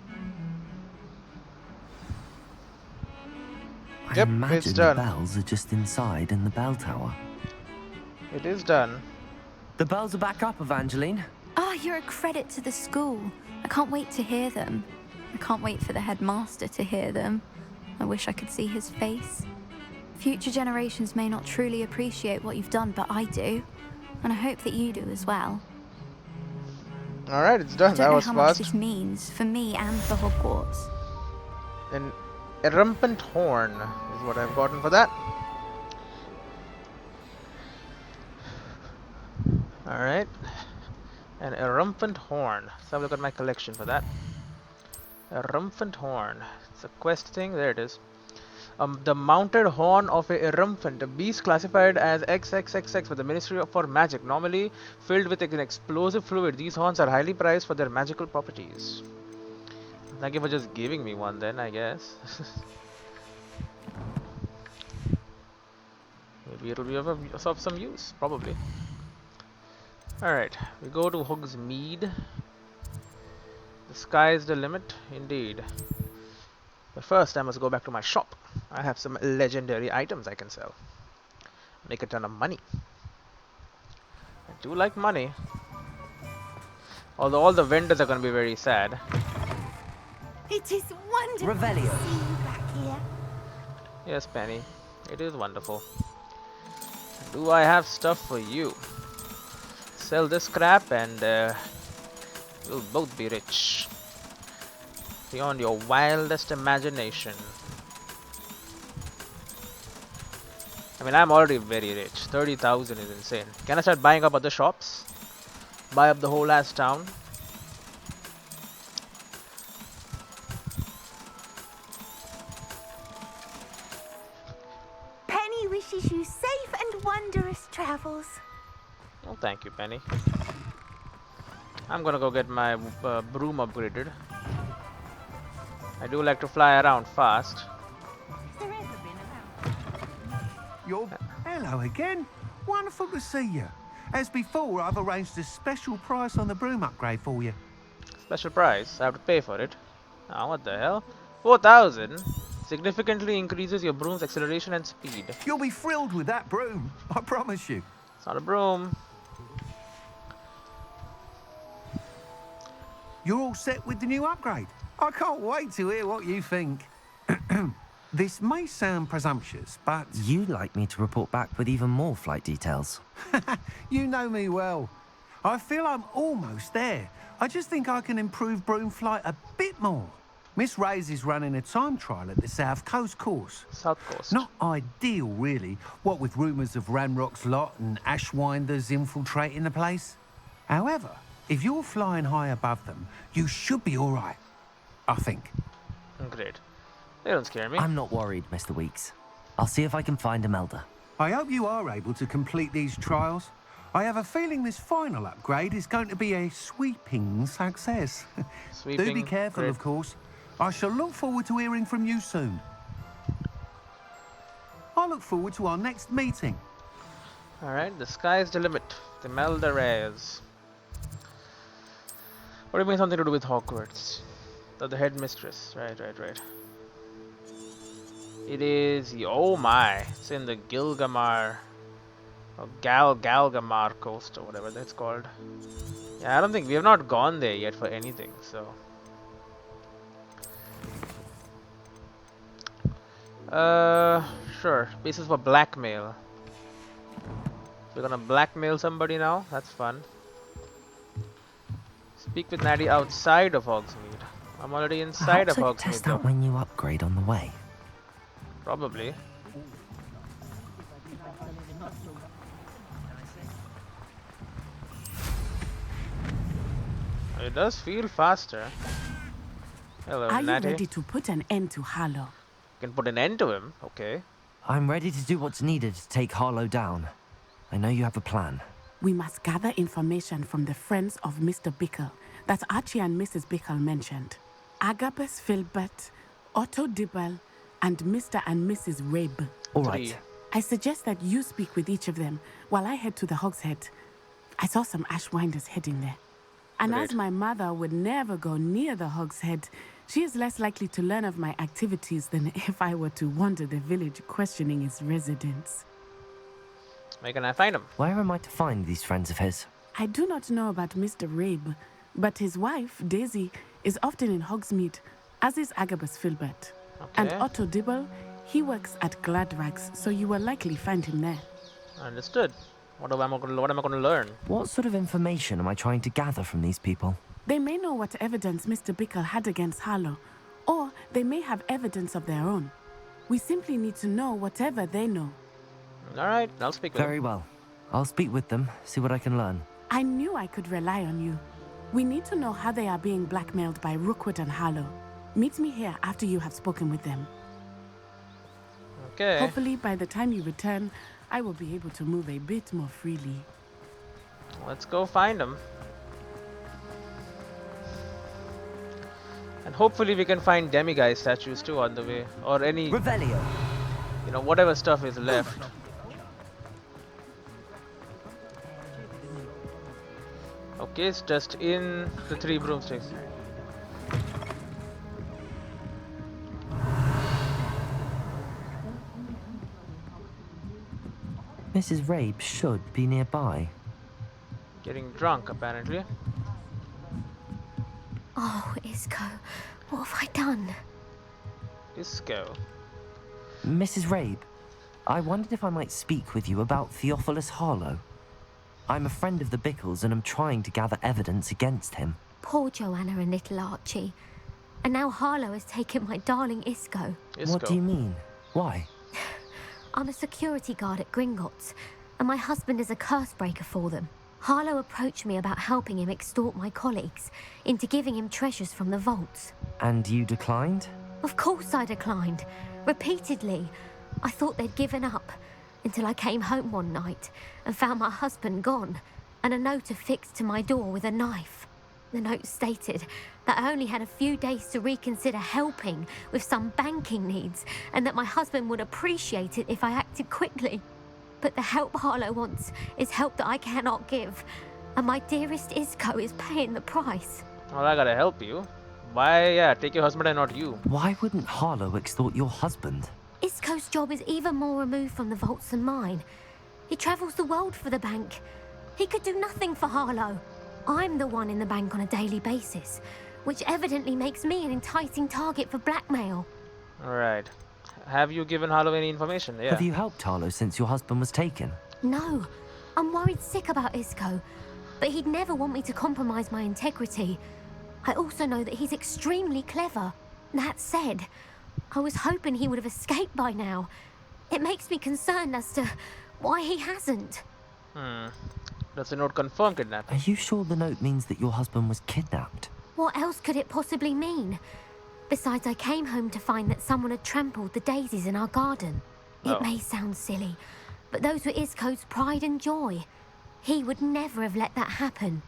I Yep, imagine it's the done. bells are just inside in the bell tower. It is done. The bells are back up, Evangeline. Ah, you're a credit to the school. I can't wait to hear them. I can't wait for the headmaster to hear them. I wish I could see his face. Future generations may not truly appreciate what you've done, but I do. And I hope that you do as well. Alright, it's done. I That don't know was how much fast. this means for me and for Hogwarts. An irrumpent horn is what I've gotten for that. Alright. An irrumpent horn. Let's have a look at my collection for that. Irrumpent horn. It's a quest thing. There it is. The mounted horn of a irrumpent, a beast classified as XXXX with the Ministry for Magic, normally filled with an explosive fluid. These horns are highly prized for their magical properties. Thank you for just giving me one then, I guess. Maybe it'll be of some use, probably. Alright, we go to Hogsmeade. The sky's the limit, indeed. But first I must go back to my shop. I have some legendary items I can sell. Make a ton of money. I do like money. Although all the vendors are going to be very sad. It is wonderful Revelio. to see you back here. Yes, Penny. It is wonderful. Do I have stuff for you? Sell this crap and we'll both be rich. Beyond your wildest imagination. I mean, I'm already very rich. 30,000 is insane. Can I start buying up other shops? Buy up the whole ass town? Penny wishes you safe and wondrous travels. Oh, thank you, Penny. I'm gonna go get my broom upgraded. I do like to fly around fast. Has there ever been around? Hello again. Wonderful to see you. As before, I've arranged a special price on the broom upgrade for you. Special price. I have to pay for it. Ah, what the hell? 4,000 significantly increases your broom's acceleration and speed. You'll be thrilled with that broom, I promise you. It's not a broom. You're all set with the new upgrade. I can't wait to hear what you think. This may sound presumptuous, but You'd like me to report back with even more flight details. you know me well. I feel I'm almost there. I just think I can improve broom flight a bit more. Miss Ray's is running a time trial at the South Coast course. South Coast. Not ideal, really, what with rumours of Ranrock's lot and Ashwinders infiltrating the place. However, if you're flying high above them, you should be all right, I think. Great. They don't scare me. I'm not worried, Mr. Weeks. I'll see if I can find Imelda. I hope you are able to complete these trials. I have a feeling this final upgrade is going to be a sweeping success. Do Sweeping. be careful, Great. of course. I shall look forward to hearing from you soon. I look forward to our next meeting. Alright, the sky's the limit. The Imelda Reyes. What do you mean something to do with Hogwarts? The headmistress. Right. It is... Oh my. It's in the Gilgamar... Or Galgamar coast or whatever that's called. Yeah, I don't think... We have not gone there yet for anything, so... Sure. Basis for blackmail. We're gonna blackmail somebody now? That's fun. Speak with Natty outside of Hogsmeade. I'm already inside Perhaps of I could test Hogsmeade out though. my new upgrade on the way. Probably. It does feel faster. Hello, Are you Natty. ready to put an end to Harlow? Can put an end to him. Okay. I'm ready to do what's needed to take Harlow down. I know you have a plan. We must gather information from the friends of Mr. Bickle that Archie and Mrs. Bickle mentioned. Agabus Filbert, Otto Dibble, and Mr. and Mrs. Rabe. All right. 3. I suggest that you speak with each of them while I head to the Hogshead. I saw some Ashwinders heading there. And Great. as my mother would never go near the Hogshead, she is less likely to learn of my activities than if I were to wander the village questioning its residents. Where can I find him? Where am I to find these friends of his? I do not know about Mr. Rabe, but his wife, Daisy, is often in Hogsmeade, as is Agabus Filbert. And Okay. Otto Dibble, he works at Gladrags, so you will likely find him there. Understood. What am I going to learn? What sort of information am I trying to gather from these people? They may know what evidence Mr. Bickle had against Harlow, or they may have evidence of their own. We simply need to know whatever they know. All right, I'll speak with Very him. well. I'll speak with them, see what I can learn. I knew I could rely on you. We need to know how they are being blackmailed by Rookwood and Harlow. Meet me here after you have spoken with them. Okay. Hopefully, by the time you return, I will be able to move a bit more freely. Let's go find him. And hopefully we can find demiguise statues too on the way. Or any, Revelio. whatever stuff is left. Okay, it's just in the 3 broomsticks. Mrs. Rabe should be nearby. Getting drunk, apparently. Oh, Isco, what have I done? Isco. Mrs. Rabe, I wondered if I might speak with you about Theophilus Harlow. I'm a friend of the Bickles and I'm trying to gather evidence against him. Poor Joanna and little Archie. And now Harlow has taken my darling Isco. Isco. What do you mean? Why? I'm a security guard at Gringotts, and my husband is a curse breaker for them. Harlow approached me about helping him extort my colleagues into giving him treasures from the vaults. And you declined? Of course I declined. Repeatedly. I thought they'd given up, until I came home one night and found my husband gone, and a note affixed to my door with a knife. The note stated that I only had a few days to reconsider helping with some banking needs, and that my husband would appreciate it if I acted quickly. But the help Harlow wants is help that I cannot give, and my dearest Isco is paying the price. Well, I gotta help you. Why, yeah, take your husband and not you. Why wouldn't Harlow extort your husband? Isco's job is even more removed from the vaults than mine. He travels the world for the bank. He could do nothing for Harlow. I'm the one in the bank on a daily basis, which evidently makes me an enticing target for blackmail. Alright. Have you given Harlow any information? Yeah. Have you helped Harlow since your husband was taken? No, I'm worried sick about Isco, but he'd never want me to compromise my integrity. I also know that he's extremely clever. That said, I was hoping he would have escaped by now. It makes me concerned as to why he hasn't. Does the note confirm kidnapping? Are you sure the note means that your husband was kidnapped? What else could it possibly mean? Besides, I came home to find that someone had trampled the daisies in our garden. Oh. It may sound silly, but those were Isco's pride and joy. He would never have let that happen.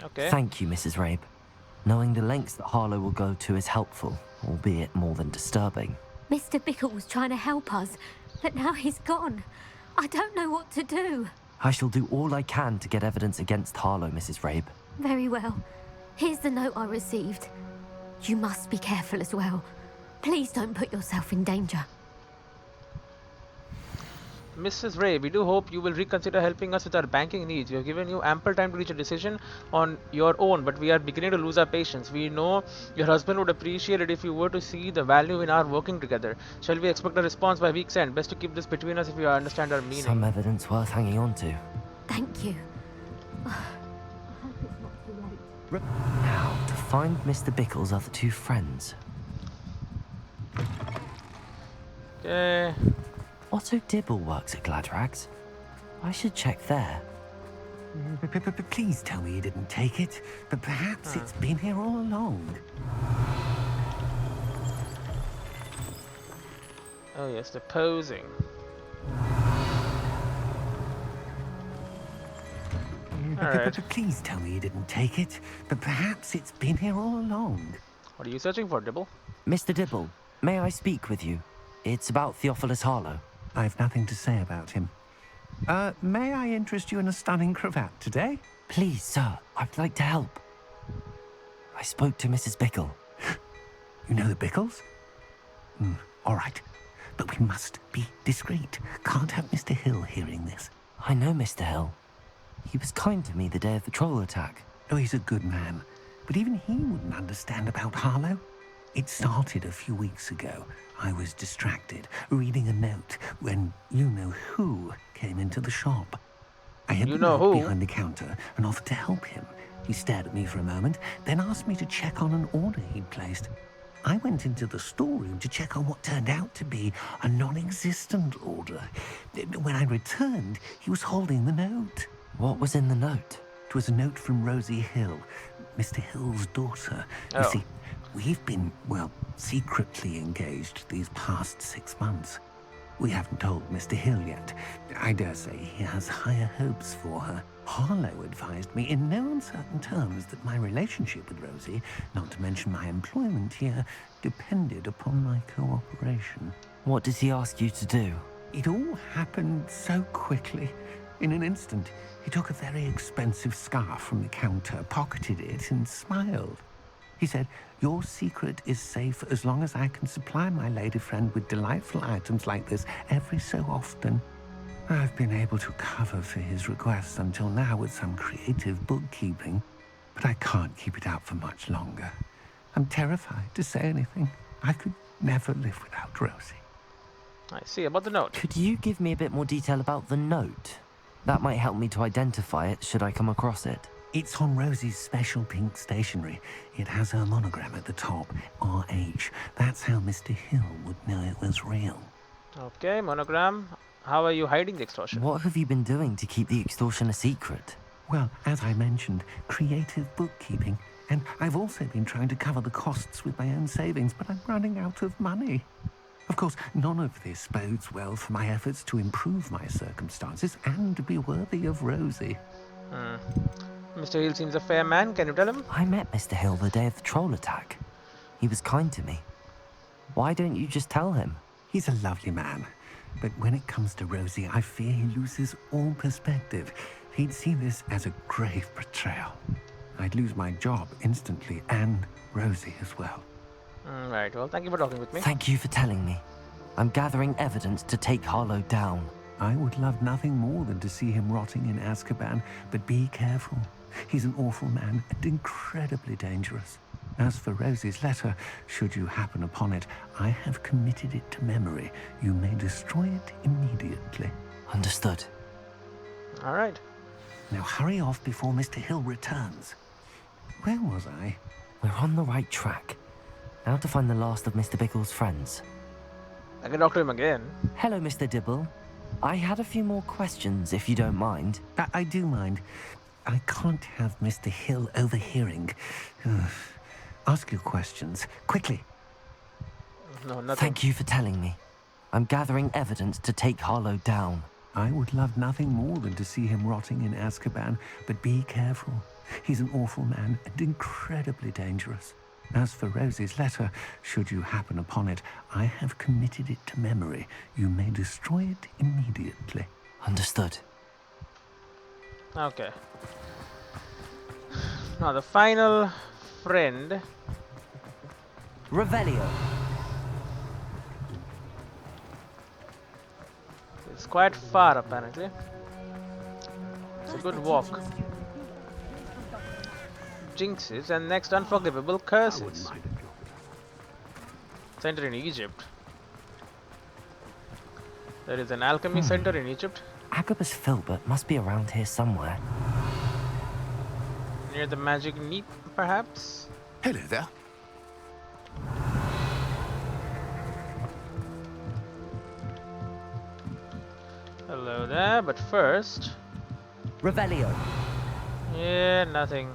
Okay. Thank you, Mrs. Rabe. Knowing the lengths that Harlow will go to is helpful, albeit more than disturbing. Mr. Bickle was trying to help us, but now he's gone. I don't know what to do. I shall do all I can to get evidence against Harlow, Mrs. Rabe. Very well. Here's the note I received. You must be careful as well. Please don't put yourself in danger. Mrs. Ray, we do hope you will reconsider helping us with our banking needs. We have given you ample time to reach a decision on your own, but we are beginning to lose our patience. We know your husband would appreciate it if you were to see the value in our working together. Shall we expect a response by week's end? Best to keep this between us if you understand our meaning. Some evidence worth hanging on to. Thank you. Now, to find Mr. Bickle's other 2 friends. Okay. Otto Dibble works at Gladrags. I should check there. Please tell me you didn't take it. But perhaps it's been here all along. Oh yes, the posing. Alright. Please tell me you didn't take it. But perhaps it's been here all along. What are you searching for, Dibble? Mr. Dibble, May I speak with you? It's about Theophilus Harlow. I've nothing to say about him. May I interest you in a stunning cravat today? Please, sir, I'd like to help. I spoke to Mrs. Bickle. You know the Bickles? All right. But we must be discreet. Can't have Mr. Hill hearing this. I know Mr. Hill. He was kind to me the day of the troll attack. Oh, he's a good man. But even he wouldn't understand about Harlow. It started a few weeks ago. I was distracted, reading a note, when you-know-who came into the shop. I hid the note behind the counter and offered to help him. He stared at me for a moment, then asked me to check on an order he'd placed. I went into the storeroom to check on what turned out to be a non-existent order. When I returned, he was holding the note. What was in the note? It was a note from Rosie Hill, Mr. Hill's daughter. Oh. You see, we've been, well, secretly engaged these past 6 months. We haven't told Mr. Hill yet. I dare say he has higher hopes for her. Harlow advised me in no uncertain terms that my relationship with Rosie, not to mention my employment here, depended upon my cooperation. What did he ask you to do? It all happened so quickly. In an instant, he took a very expensive scarf from the counter, pocketed it, and smiled. He said, "Your secret is safe as long as I can supply my lady friend with delightful items like this every so often." I've been able to cover for his requests until now with some creative bookkeeping, but I can't keep it out for much longer. I'm terrified to say anything. I could never live without Rosie. I see. About the note. Could you give me a bit more detail about the note? That might help me to identify it should I come across it. It's on Rosie's special pink stationery. It has her monogram at the top, RH. That's how Mr. Hill would know it was real. Okay, monogram. How are you hiding the extortion? What have you been doing to keep the extortion a secret? Well, as I mentioned, creative bookkeeping. And I've also been trying to cover the costs with my own savings, but I'm running out of money. Of course, none of this bodes well for my efforts to improve my circumstances and to be worthy of Rosie. Mr. Hill seems a fair man. Can you tell him? I met Mr. Hill the day of the troll attack. He was kind to me. Why don't you just tell him? He's a lovely man. But when it comes to Rosie, I fear he loses all perspective. He'd see this as a grave betrayal. I'd lose my job instantly, and Rosie as well. Right, well, thank you for talking with me. Thank you for telling me. I'm gathering evidence to take Harlow down. I would love nothing more than to see him rotting in Azkaban, but be careful. He's an awful man and incredibly dangerous. As for Rosie's letter, should you happen upon it, I have committed it to memory. You may destroy it immediately. Understood. All right. Now hurry off before Mr. Hill returns. Where was I? We're on the right track. Now to find the last of Mr. Bickle's friends. I can talk to him again. Hello, Mr. Dibble. I had a few more questions, if you don't mind. I do mind. I can't have Mr. Hill overhearing. Ask your questions, quickly. No, nothing. Thank you for telling me. I'm gathering evidence to take Harlow down. I would love nothing more than to see him rotting in Azkaban, but be careful. He's an awful man and incredibly dangerous. As for Rosie's letter, should you happen upon it, I have committed it to memory. You may destroy it immediately. Understood. Okay. Now the final friend. Revelio. It's quite far apparently. It's a good walk. Jinxes and next unforgivable curses. Center in Egypt. There is an alchemy center in Egypt. Agabus Filbert must be around here somewhere. Near the magic neep, perhaps? Hello there. Hello there, but first... Revelio. Yeah, nothing.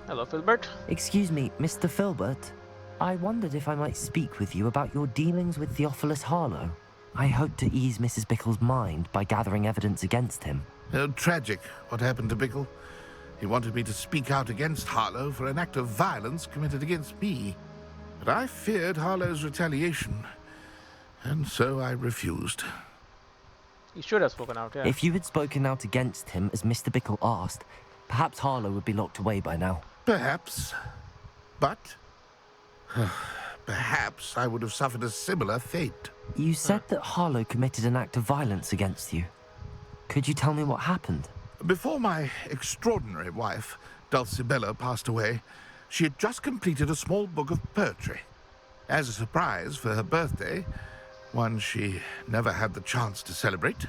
Hello, Filbert. Excuse me, Mr. Filbert. I wondered if I might speak with you about your dealings with Theophilus Harlow. I hope to ease Mrs. Bickle's mind by gathering evidence against him. Tragic, what happened to Bickle. He wanted me to speak out against Harlow for an act of violence committed against me. But I feared Harlow's retaliation, and so I refused. You should have spoken out, yeah. If you had spoken out against him as Mr. Bickle asked, perhaps Harlow would be locked away by now. Perhaps. But perhaps I would have suffered a similar fate. You said that Harlow committed an act of violence against you. Could you tell me what happened? Before my extraordinary wife, Dulcibella, passed away, she had just completed a small book of poetry. As a surprise for her birthday, one she never had the chance to celebrate,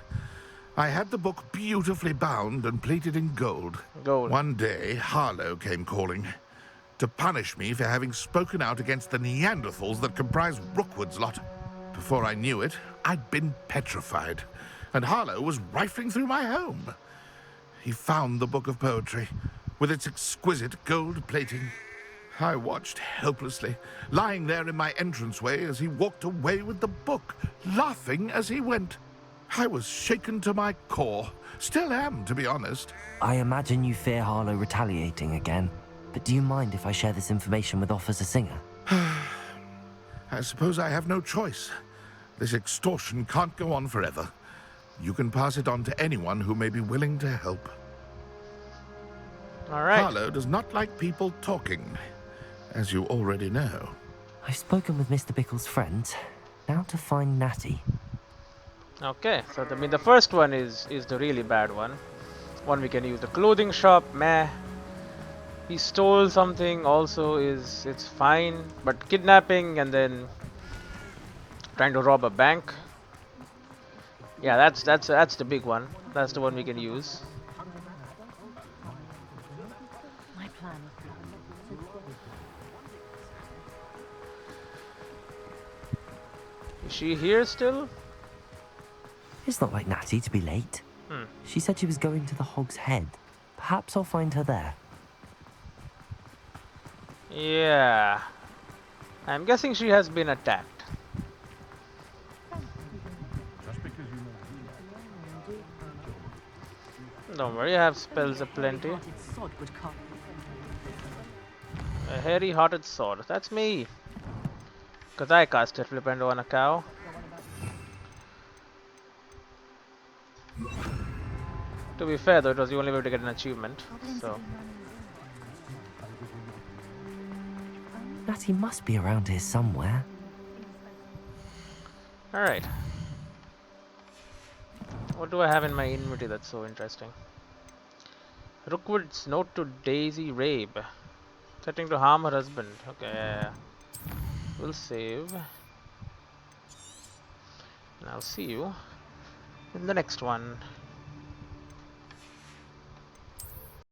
I had the book beautifully bound and plated in gold. One day, Harlow came calling to punish me for having spoken out against the Neanderthals that comprise Rookwood's lot. Before I knew it, I'd been petrified, and Harlow was rifling through my home. He found the book of poetry, with its exquisite gold plating. I watched helplessly, lying there in my entranceway as he walked away with the book, laughing as he went. I was shaken to my core. Still am, to be honest. I imagine you fear Harlow retaliating again, but do you mind if I share this information with Officer Singer? I suppose I have no choice. This extortion can't go on forever. You can pass it on to anyone who may be willing to help. All right. Harlow does not like people talking, as you already know. I've spoken with Mr. Bickle's friends. Now to find Natty. Okay, so the first one is the really bad one. One we can use. The clothing shop, meh. He stole something, also it's fine. But kidnapping and then trying to rob a bank. Yeah, that's the big one. That's the one we can use. Is she here still? It's not like Natty to be late. She said she was going to the Hog's Head. Perhaps I'll find her there. Yeah. I'm guessing she has been attacked. Don't worry, I have spells aplenty. A hairy-hearted sword. That's me. Because I casted Flipendo on a cow. To be fair though, it was the only way to get an achievement, so... Natty must be around here somewhere. Alright. What do I have in my inventory that's so interesting? Rookwood's note to Daisy Rabe. Threatening to harm her husband. Okay, yeah. We'll save. And I'll see you in the next one.